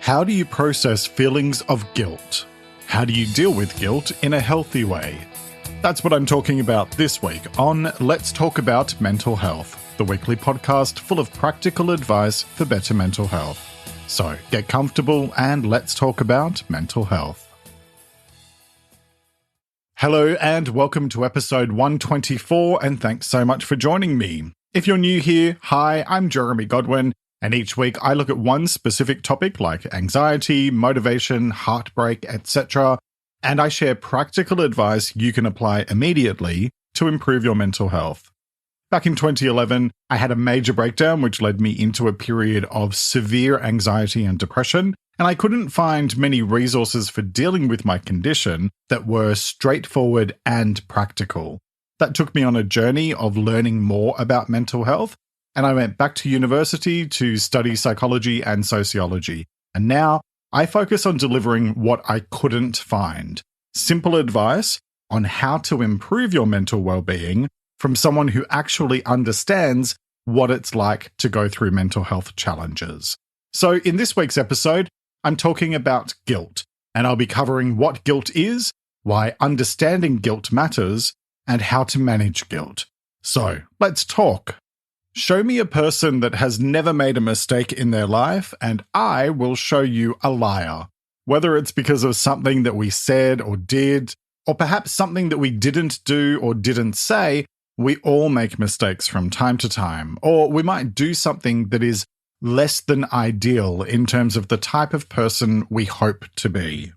How do you process feelings of guilt? How do you deal with guilt in a healthy way? That's what I'm talking about this week on Let's Talk About Mental Health, the weekly podcast full of practical advice for better mental health. So get comfortable and let's talk about mental health. Hello and welcome to episode 124, and thanks so much for joining me. If you're new here, hi, I'm Jeremy Godwin, and each week I look at one specific topic like anxiety, motivation, heartbreak, etc., and I share practical advice you can apply immediately to improve your mental health. Back in 2011, I had a major breakdown which led me into a period of severe anxiety and depression, and I couldn't find many resources for dealing with my condition that were straightforward and practical. That took me on a journey of learning more about mental health, and I went back to university to study psychology and sociology. And now I focus on delivering what I couldn't find: simple advice on how to improve your mental well-being from someone who actually understands what it's like to go through mental health challenges. So in this week's episode, I'm talking about guilt, and I'll be covering what guilt is, why understanding guilt matters, and how to manage guilt. So let's talk. Show me a person that has never made a mistake in their life, and I will show you a liar. Whether it's because of something that we said or did, or perhaps something that we didn't do or didn't say, we all make mistakes from time to time, or we might do something that is less than ideal in terms of the type of person we hope to be.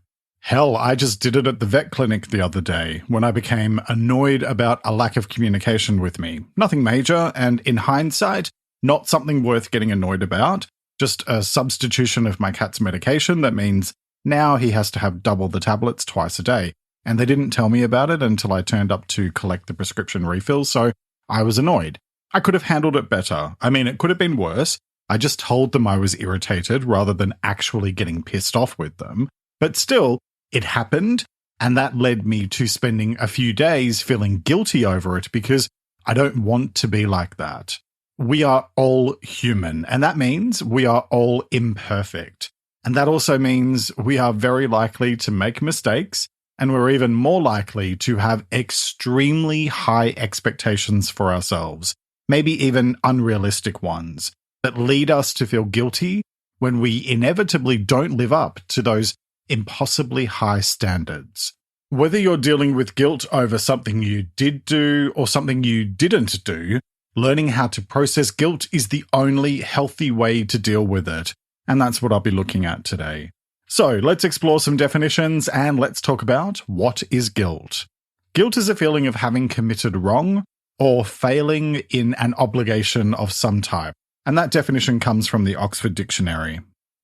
Hell, I just did it at the vet clinic the other day when I became annoyed about a lack of communication with me. Nothing major, and in hindsight, not something worth getting annoyed about, just a substitution of my cat's medication that means now he has to have double the tablets twice a day. And they didn't tell me about it until I turned up to collect the prescription refills, so I was annoyed. I could have handled it better. I mean, it could have been worse. I just told them I was irritated rather than actually getting pissed off with them. But still, it happened, and that led me to spending a few days feeling guilty over it because I don't want to be like that. We are all human, and that means we are all imperfect. And that also means we are very likely to make mistakes, and we're even more likely to have extremely high expectations for ourselves, maybe even unrealistic ones, that lead us to feel guilty when we inevitably don't live up to those impossibly high standards. Whether you're dealing with guilt over something you did do or something you didn't do, learning how to process guilt is the only healthy way to deal with it, and that's what I'll be looking at today. So let's explore some definitions and let's talk about what is guilt. Guilt is a feeling of having committed wrong or failing in an obligation of some type, and that definition comes from the Oxford Dictionary.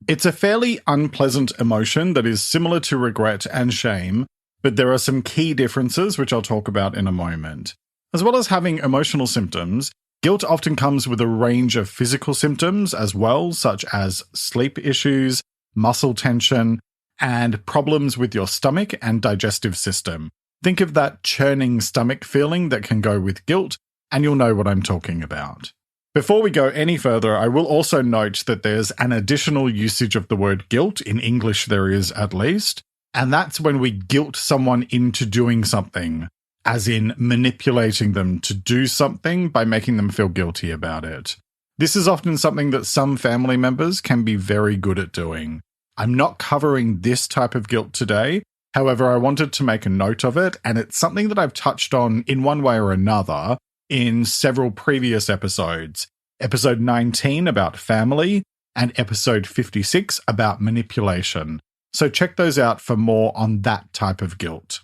It's a fairly unpleasant emotion that is similar to regret and shame, but there are some key differences which I'll talk about in a moment. As well as having emotional symptoms, guilt often comes with a range of physical symptoms as well, such as sleep issues, muscle tension, and problems with your stomach and digestive system. Think of that churning stomach feeling that can go with guilt, and you'll know what I'm talking about. Before we go any further, I will also note that there's an additional usage of the word guilt, in English there is at least, and that's when we guilt someone into doing something, as in manipulating them to do something by making them feel guilty about it. This is often something that some family members can be very good at doing. I'm not covering this type of guilt today, however, I wanted to make a note of it, and it's something that I've touched on in one way or another in several previous episodes. Episode 19 about family and episode 56 about manipulation. So check those out for more on that type of guilt.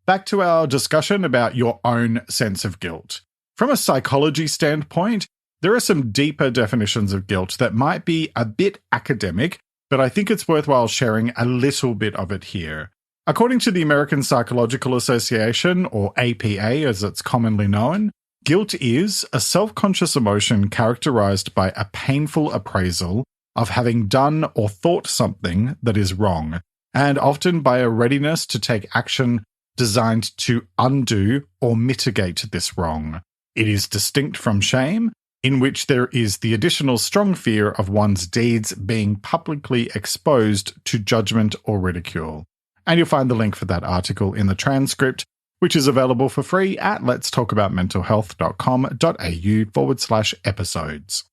Back to our discussion about your own sense of guilt. From a psychology standpoint, there are some deeper definitions of guilt that might be a bit academic, but I think it's worthwhile sharing a little bit of it here. According to the American Psychological Association, or APA as it's commonly known, guilt is a self-conscious emotion characterized by a painful appraisal of having done or thought something that is wrong, and often by a readiness to take action designed to undo or mitigate this wrong. It is distinct from shame in which there is the additional strong fear of one's deeds being publicly exposed to judgment or ridicule. And you'll find the link for that article in the transcript, which is available for free at letstalkaboutmentalhealth.com.au/episodes.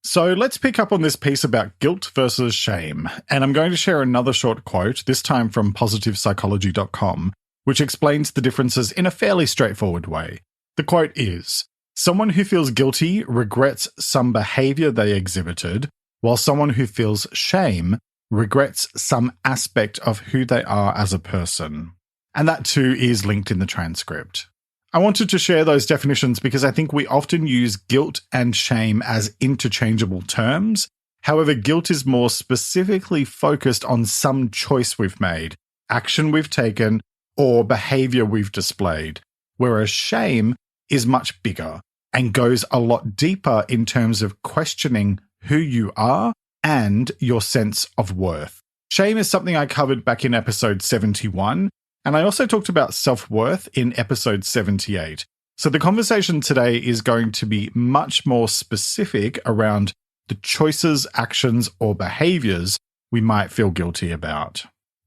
So let's pick up on this piece about guilt versus shame, and I'm going to share another short quote, this time from positivepsychology.com, which explains the differences in a fairly straightforward way. The quote is, "Someone who feels guilty regrets some behavior they exhibited, while someone who feels shame regrets some aspect of who they are as a person." And that too is linked in the transcript. I wanted to share those definitions because I think we often use guilt and shame as interchangeable terms. However, guilt is more specifically focused on some choice we've made, action we've taken, or behavior we've displayed, whereas shame is much bigger and goes a lot deeper in terms of questioning who you are and your sense of worth. Shame is something I covered back in episode 71, and I also talked about self-worth in episode 78. So the conversation today is going to be much more specific around the choices, actions, or behaviors we might feel guilty about.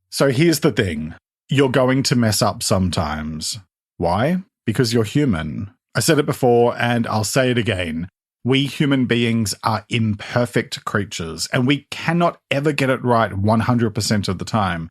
So here's the thing. You're going to mess up sometimes. Why? Because you're human. I said it before and I'll say it again. We human beings are imperfect creatures and we cannot ever get it right 100% of the time.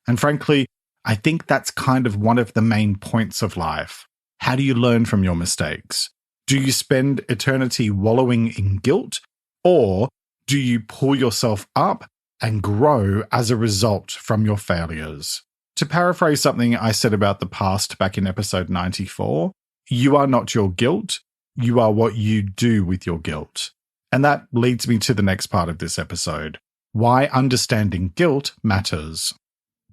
And frankly, I think that's kind of one of the main points of life. How do you learn from your mistakes? Do you spend eternity wallowing in guilt, or do you pull yourself up and grow as a result from your failures? To paraphrase something I said about the past back in episode 94, you are not your guilt, you are what you do with your guilt. And that leads me to the next part of this episode, why understanding guilt matters.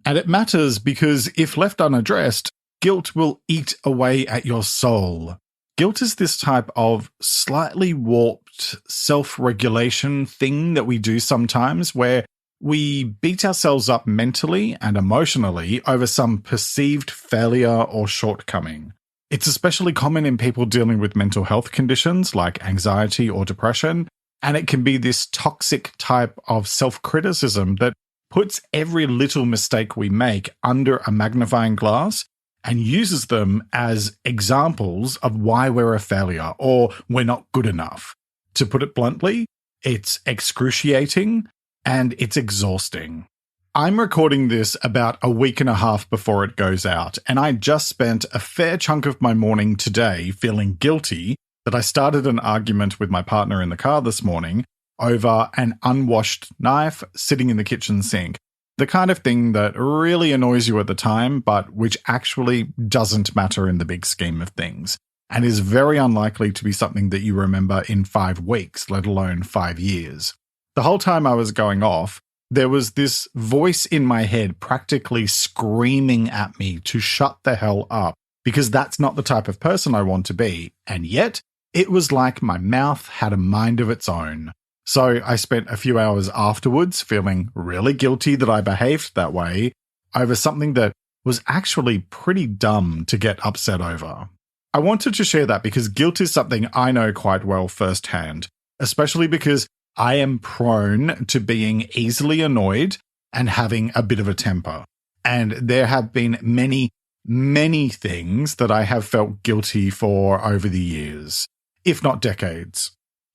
And it matters because if left unaddressed, guilt will eat away at your soul. Guilt is this type of slightly warped self-regulation thing that we do sometimes where we beat ourselves up mentally and emotionally over some perceived failure or shortcoming. It's especially common in people dealing with mental health conditions like anxiety or depression, and it can be this toxic type of self-criticism that puts every little mistake we make under a magnifying glass and uses them as examples of why we're a failure or we're not good enough. To put it bluntly, it's excruciating and it's exhausting. I'm recording this about a week and a half before it goes out, and I just spent a fair chunk of my morning today feeling guilty that I started an argument with my partner in the car this morning over an unwashed knife sitting in the kitchen sink. The kind of thing that really annoys you at the time, but which actually doesn't matter in the big scheme of things, and is very unlikely to be something that you remember in 5 weeks, let alone 5 years. The whole time I was going off, there was this voice in my head practically screaming at me to shut the hell up, because that's not the type of person I want to be, and yet it was like my mouth had a mind of its own. So I spent a few hours afterwards feeling really guilty that I behaved that way over something that was actually pretty dumb to get upset over. I wanted to share that because guilt is something I know quite well firsthand, especially because I am prone to being easily annoyed and having a bit of a temper. And there have been many, many things that I have felt guilty for over the years, if not decades.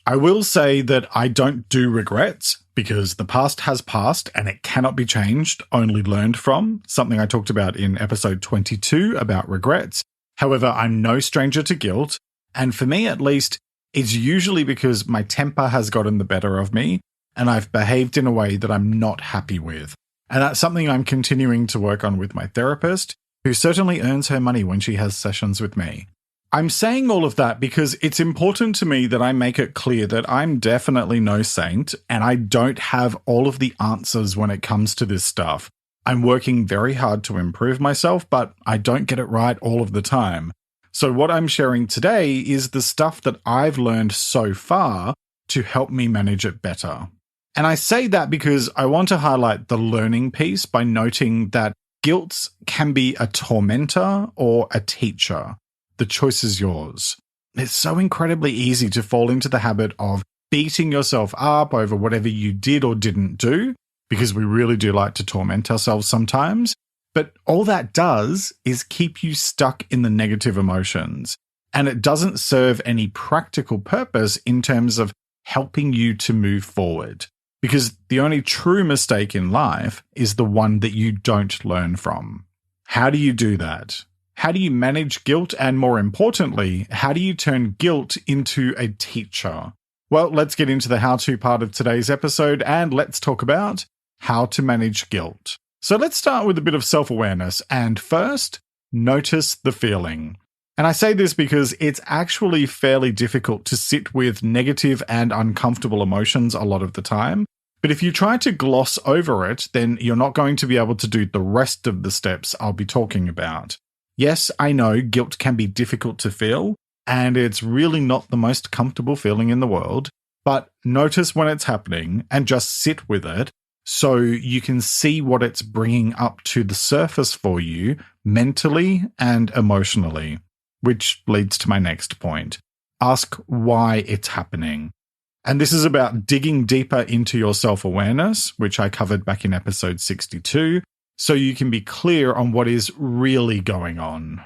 I will say that I don't do regrets because the past has passed and it cannot be changed, only learned from, something I talked about in episode 22 about regrets. However, I'm no stranger to guilt, and for me at least, it's usually because my temper has gotten the better of me and I've behaved in a way that I'm not happy with. And that's something I'm continuing to work on with my therapist, who certainly earns her money when she has sessions with me. I'm saying all of that because it's important to me that I make it clear that I'm definitely no saint and I don't have all of the answers when it comes to this stuff. I'm working very hard to improve myself, but I don't get it right all of the time. So what I'm sharing today is the stuff that I've learned so far to help me manage it better. And I say that because I want to highlight the learning piece by noting that guilt can be a tormentor or a teacher. The choice is yours. It's so incredibly easy to fall into the habit of beating yourself up over whatever you did or didn't do, because we really do like to torment ourselves sometimes. But all that does is keep you stuck in the negative emotions. And it doesn't serve any practical purpose in terms of helping you to move forward. Because the only true mistake in life is the one that you don't learn from. How do you do that? How do you manage guilt? And more importantly, how do you turn guilt into a teacher? Well, let's get into the how-to part of today's episode and let's talk about how to manage guilt. So let's start with a bit of self-awareness. And first, notice the feeling. And I say this because it's actually fairly difficult to sit with negative and uncomfortable emotions a lot of the time. But if you try to gloss over it, then you're not going to be able to do the rest of the steps I'll be talking about. Yes, I know guilt can be difficult to feel, and it's really not the most comfortable feeling in the world, but notice when it's happening and just sit with it so you can see what it's bringing up to the surface for you mentally and emotionally, which leads to my next point. Ask why it's happening. And this is about digging deeper into your self-awareness, which I covered back in episode 62, so you can be clear on what is really going on.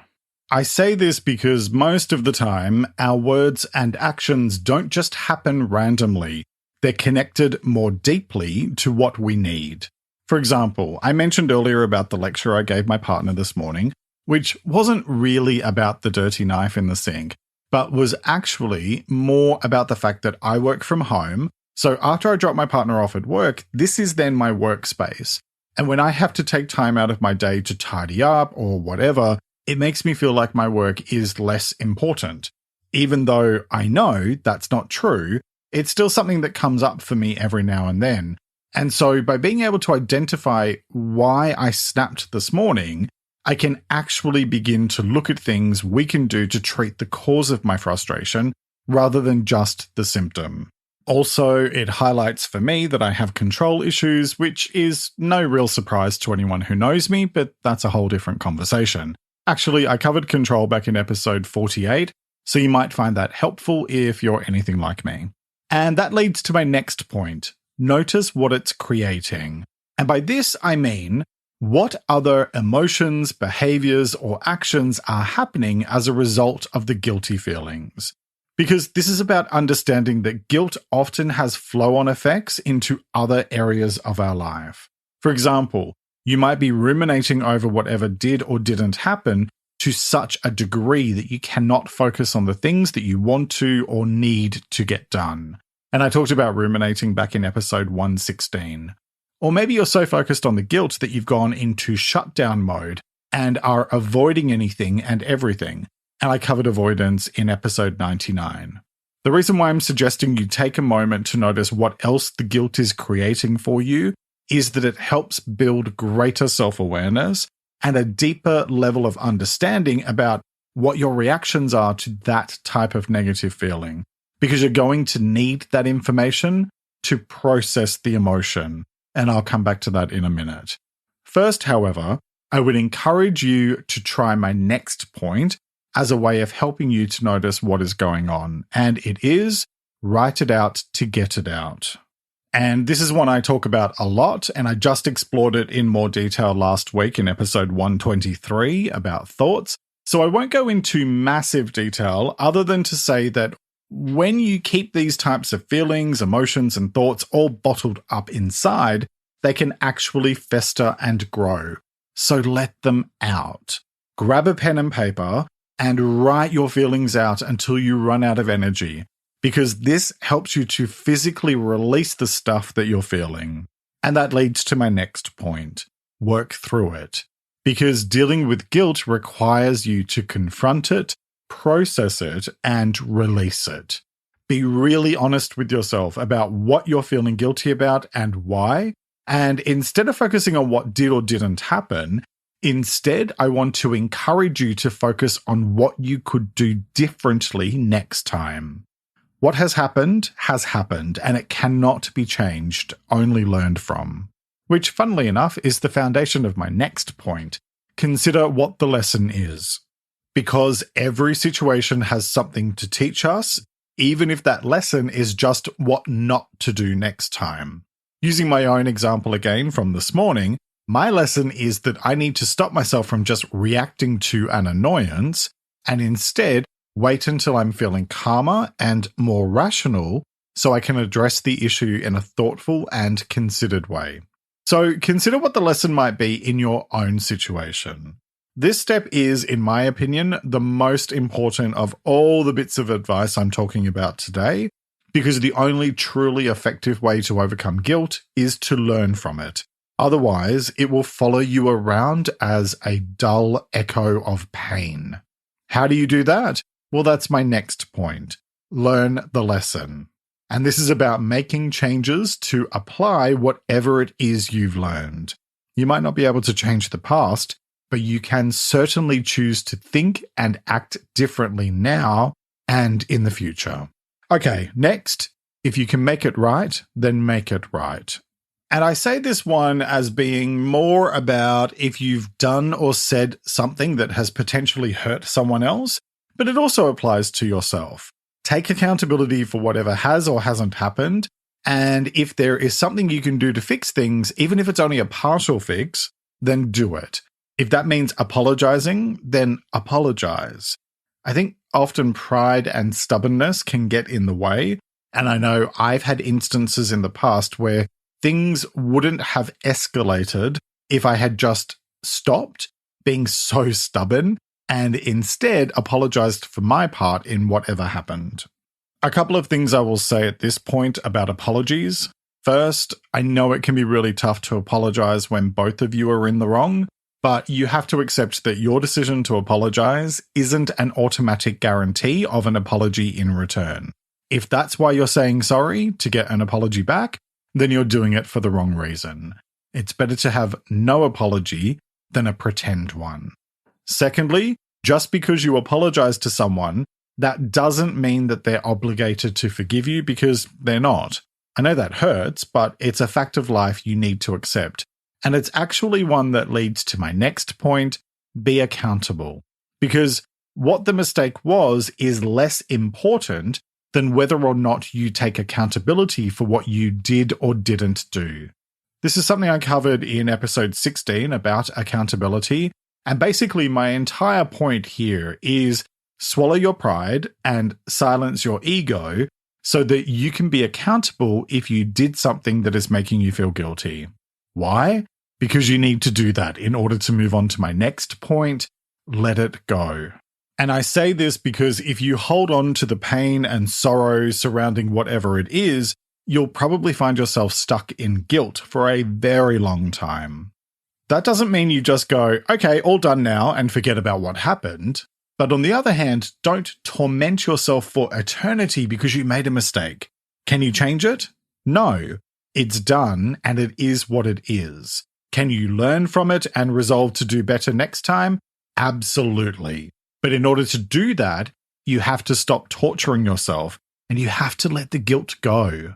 I say this because most of the time, our words and actions don't just happen randomly. They're connected more deeply to what we need. For example, I mentioned earlier about the lecture I gave my partner this morning, which wasn't really about the dirty knife in the sink, but was actually more about the fact that I work from home. So after I drop my partner off at work, this is then my workspace. And when I have to take time out of my day to tidy up or whatever, it makes me feel like my work is less important. Even though I know that's not true, it's still something that comes up for me every now and then. And so by being able to identify why I snapped this morning, I can actually begin to look at things we can do to treat the cause of my frustration rather than just the symptom. Also, it highlights for me that I have control issues, which is no real surprise to anyone who knows me, but that's a whole different conversation. Actually, I covered control back in episode 48, so you might find that helpful if you're anything like me. And that leads to my next point. Notice what it's creating. And by this, I mean, what other emotions, behaviors, or actions are happening as a result of the guilty feelings? Because this is about understanding that guilt often has flow-on effects into other areas of our life. For example, you might be ruminating over whatever did or didn't happen to such a degree that you cannot focus on the things that you want to or need to get done. And I talked about ruminating back in episode 116. Or maybe you're so focused on the guilt that you've gone into shutdown mode and are avoiding anything and everything. And I covered avoidance in episode 99. The reason why I'm suggesting you take a moment to notice what else the guilt is creating for you is that it helps build greater self-awareness and a deeper level of understanding about what your reactions are to that type of negative feeling, because you're going to need that information to process the emotion. And I'll come back to that in a minute. First, however, I would encourage you to try my next point as a way of helping you to notice what is going on. And it is write it out to get it out. And this is one I talk about a lot, and I just explored it in more detail last week in episode 123 about thoughts. So I won't go into massive detail other than to say that when you keep these types of feelings, emotions, and thoughts all bottled up inside, they can actually fester and grow. So let them out. Grab a pen and paper and write your feelings out until you run out of energy, because this helps you to physically release the stuff that you're feeling. And that leads to my next point. Work through it. Because dealing with guilt requires you to confront it, process it, and release it. Be really honest with yourself about what you're feeling guilty about and why. And instead of focusing on what did or didn't happen, instead, I want to encourage you to focus on what you could do differently next time. What has happened, and it cannot be changed, only learned from. Which, funnily enough, is the foundation of my next point. Consider what the lesson is. because every situation has something to teach us, even if that lesson is just what not to do next time. Using my own example again from this morning, my lesson is that I need to stop myself from just reacting to an annoyance and instead wait until I'm feeling calmer and more rational so I can address the issue in a thoughtful and considered way. So consider what the lesson might be in your own situation. This step is, in my opinion, the most important of all the bits of advice I'm talking about today, because the only truly effective way to overcome guilt is to learn from it. Otherwise, it will follow you around as a dull echo of pain. How do you do that? Well, that's my next point. Learn the lesson. And this is about making changes to apply whatever it is you've learned. You might not be able to change the past, but you can certainly choose to think and act differently now and in the future. Okay, next, if you can make it right, then make it right. And I say this one as being more about if you've done or said something that has potentially hurt someone else, but it also applies to yourself. Take accountability for whatever has or hasn't happened, and if there is something you can do to fix things, even if it's only a partial fix, then do it. If that means apologizing, then apologize. I think often pride and stubbornness can get in the way, and I know I've had instances in the past where things wouldn't have escalated if I had just stopped being so stubborn and instead apologized for my part in whatever happened. A couple of things I will say at this point about apologies. First, I know it can be really tough to apologize when both of you are in the wrong, but you have to accept that your decision to apologize isn't an automatic guarantee of an apology in return. If that's why you're saying sorry to get an apology back, then you're doing it for the wrong reason. It's better to have no apology than a pretend one. Secondly, just because you apologize to someone, that doesn't mean that they're obligated to forgive you, because they're not. I know that hurts, but it's a fact of life you need to accept. And it's actually one that leads to my next point: be accountable. Because what the mistake was is less important than whether or not you take accountability for what you did or didn't do. This is something I covered in episode 16 about accountability. And basically my entire point here is swallow your pride and silence your ego so that you can be accountable if you did something that is making you feel guilty. Why? Because you need to do that in order to move on to my next point: let it go. And I say this because if you hold on to the pain and sorrow surrounding whatever it is, you'll probably find yourself stuck in guilt for a very long time. That doesn't mean you just go, okay, all done now, and forget about what happened. But on the other hand, don't torment yourself for eternity because you made a mistake. Can you change it? No. It's done, and it is what it is. Can you learn from it and resolve to do better next time? Absolutely. But in order to do that, you have to stop torturing yourself, and you have to let the guilt go.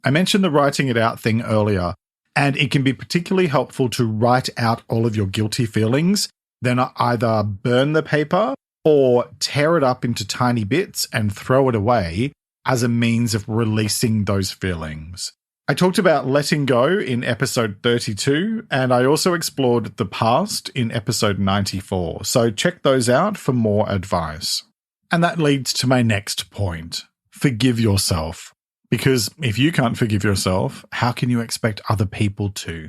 I mentioned the writing it out thing earlier, and it can be particularly helpful to write out all of your guilty feelings, then either burn the paper or tear it up into tiny bits and throw it away as a means of releasing those feelings. I talked about letting go in episode 32, and I also explored the past in episode 94, so check those out for more advice. And that leads to my next point: forgive yourself. Because if you can't forgive yourself, how can you expect other people to?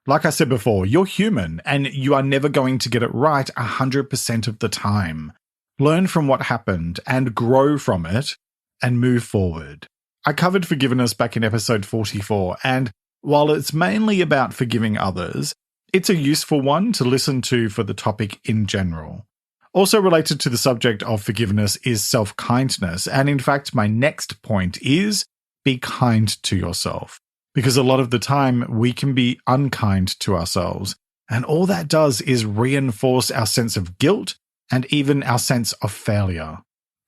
Like I said before, you're human and you are never going to get it right 100% of the time. Learn from what happened and grow from it and move forward. I covered forgiveness back in episode 44, and while it's mainly about forgiving others, it's a useful one to listen to for the topic in general. Also related to the subject of forgiveness is self-kindness, and in fact, my next point is be kind to yourself. Because a lot of the time, we can be unkind to ourselves, and all that does is reinforce our sense of guilt and even our sense of failure.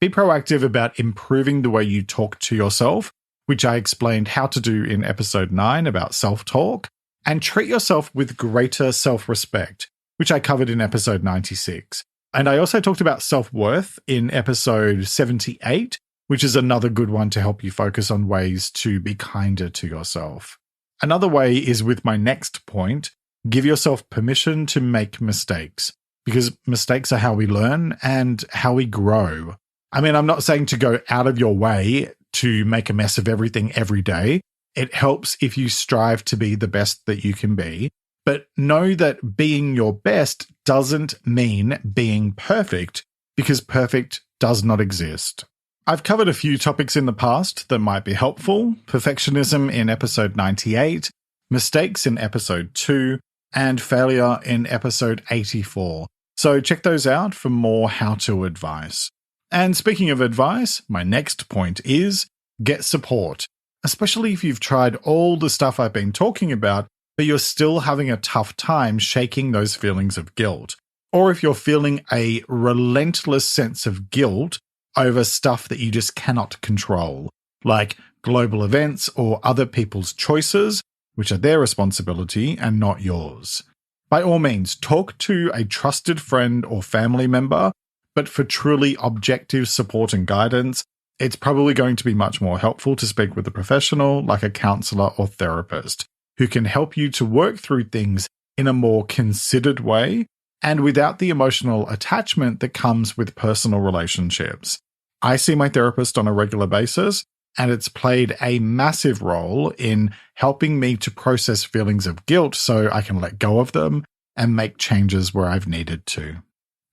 Be proactive about improving the way you talk to yourself, which I explained how to do in episode 9 about self-talk, and treat yourself with greater self-respect, which I covered in episode 96. And I also talked about self-worth in episode 78, which is another good one to help you focus on ways to be kinder to yourself. Another way is with my next point, give yourself permission to make mistakes, because mistakes are how we learn and how we grow. I mean, I'm not saying to go out of your way to make a mess of everything every day. It helps if you strive to be the best that you can be. But know that being your best doesn't mean being perfect, because perfect does not exist. I've covered a few topics in the past that might be helpful: perfectionism in episode 98, mistakes in episode 2, and failure in episode 84. So check those out for more how-to advice. And speaking of advice, my next point is get support, especially if you've tried all the stuff I've been talking about, but you're still having a tough time shaking those feelings of guilt. Or if you're feeling a relentless sense of guilt over stuff that you just cannot control, like global events or other people's choices, which are their responsibility and not yours. By all means, talk to a trusted friend or family member, but for truly objective support and guidance, it's probably going to be much more helpful to speak with a professional like a counselor or therapist, who can help you to work through things in a more considered way and without the emotional attachment that comes with personal relationships. I see my therapist on a regular basis, and it's played a massive role in helping me to process feelings of guilt so I can let go of them and make changes where I've needed to.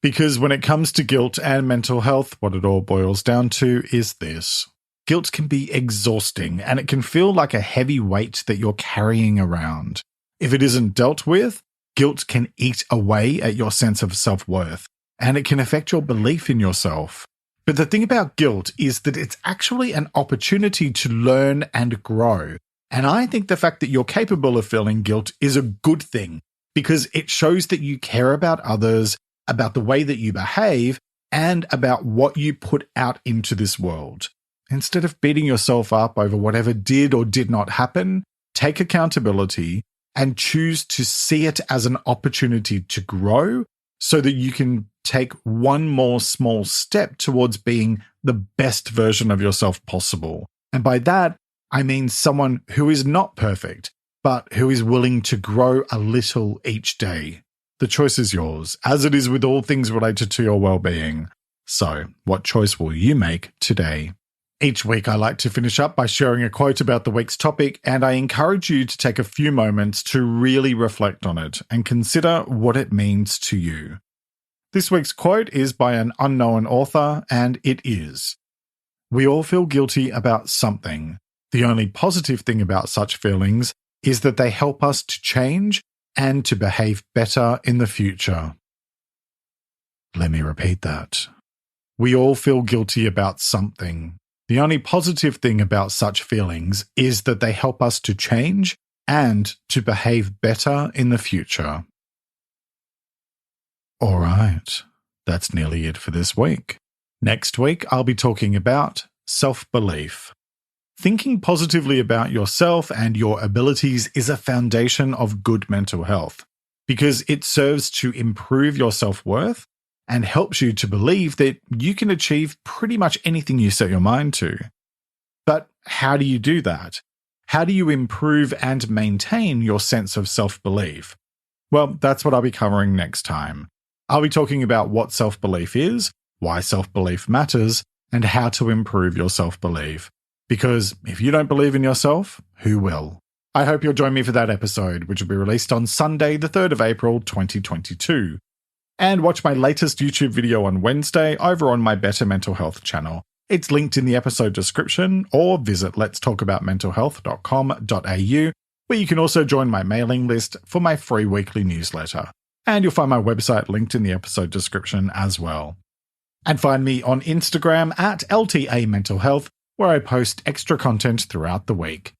Because when it comes to guilt and mental health, what it all boils down to is this. Guilt can be exhausting, and it can feel like a heavy weight that you're carrying around. If it isn't dealt with, guilt can eat away at your sense of self-worth, and it can affect your belief in yourself. But the thing about guilt is that it's actually an opportunity to learn and grow. And I think the fact that you're capable of feeling guilt is a good thing, because it shows that you care about others, about the way that you behave, and about what you put out into this world. Instead of beating yourself up over whatever did or did not happen, take accountability and choose to see it as an opportunity to grow so that you can take one more small step towards being the best version of yourself possible. And by that, I mean someone who is not perfect, but who is willing to grow a little each day. The choice is yours, as it is with all things related to your well-being. So, what choice will you make today? Each week, I like to finish up by sharing a quote about the week's topic, and I encourage you to take a few moments to really reflect on it and consider what it means to you. This week's quote is by an unknown author, and it is, "We all feel guilty about something. The only positive thing about such feelings is that they help us to change and to behave better in the future." Let me repeat that. We all feel guilty about something. The only positive thing about such feelings is that they help us to change and to behave better in the future. All right, that's nearly it for this week. Next week, I'll be talking about self-belief. Thinking positively about yourself and your abilities is a foundation of good mental health, because it serves to improve your self-worth and helps you to believe that you can achieve pretty much anything you set your mind to. But how do you do that? How do you improve and maintain your sense of self-belief? Well, that's what I'll be covering next time. I'll be talking about what self-belief is, why self-belief matters, and how to improve your self-belief. Because if you don't believe in yourself, who will? I hope you'll join me for that episode, which will be released on Sunday, the 3rd of April, 2022. And watch my latest YouTube video on Wednesday over on my Better Mental Health channel. It's linked in the episode description, or visit letstalkaboutmentalhealth.com.au, where you can also join my mailing list for my free weekly newsletter. And you'll find my website linked in the episode description as well. And find me on Instagram at LTA Mental Health, where I post extra content throughout the week.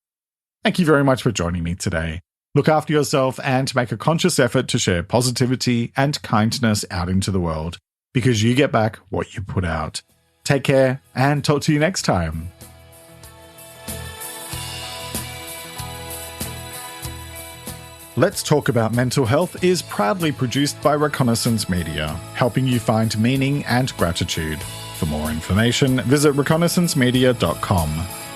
Thank you very much for joining me today. Look after yourself and make a conscious effort to share positivity and kindness out into the world, because you get back what you put out. Take care and talk to you next time. Let's Talk About Mental Health is proudly produced by Reconnaissance Media, helping you find meaning and gratitude. For more information, visit reconnaissancemedia.com.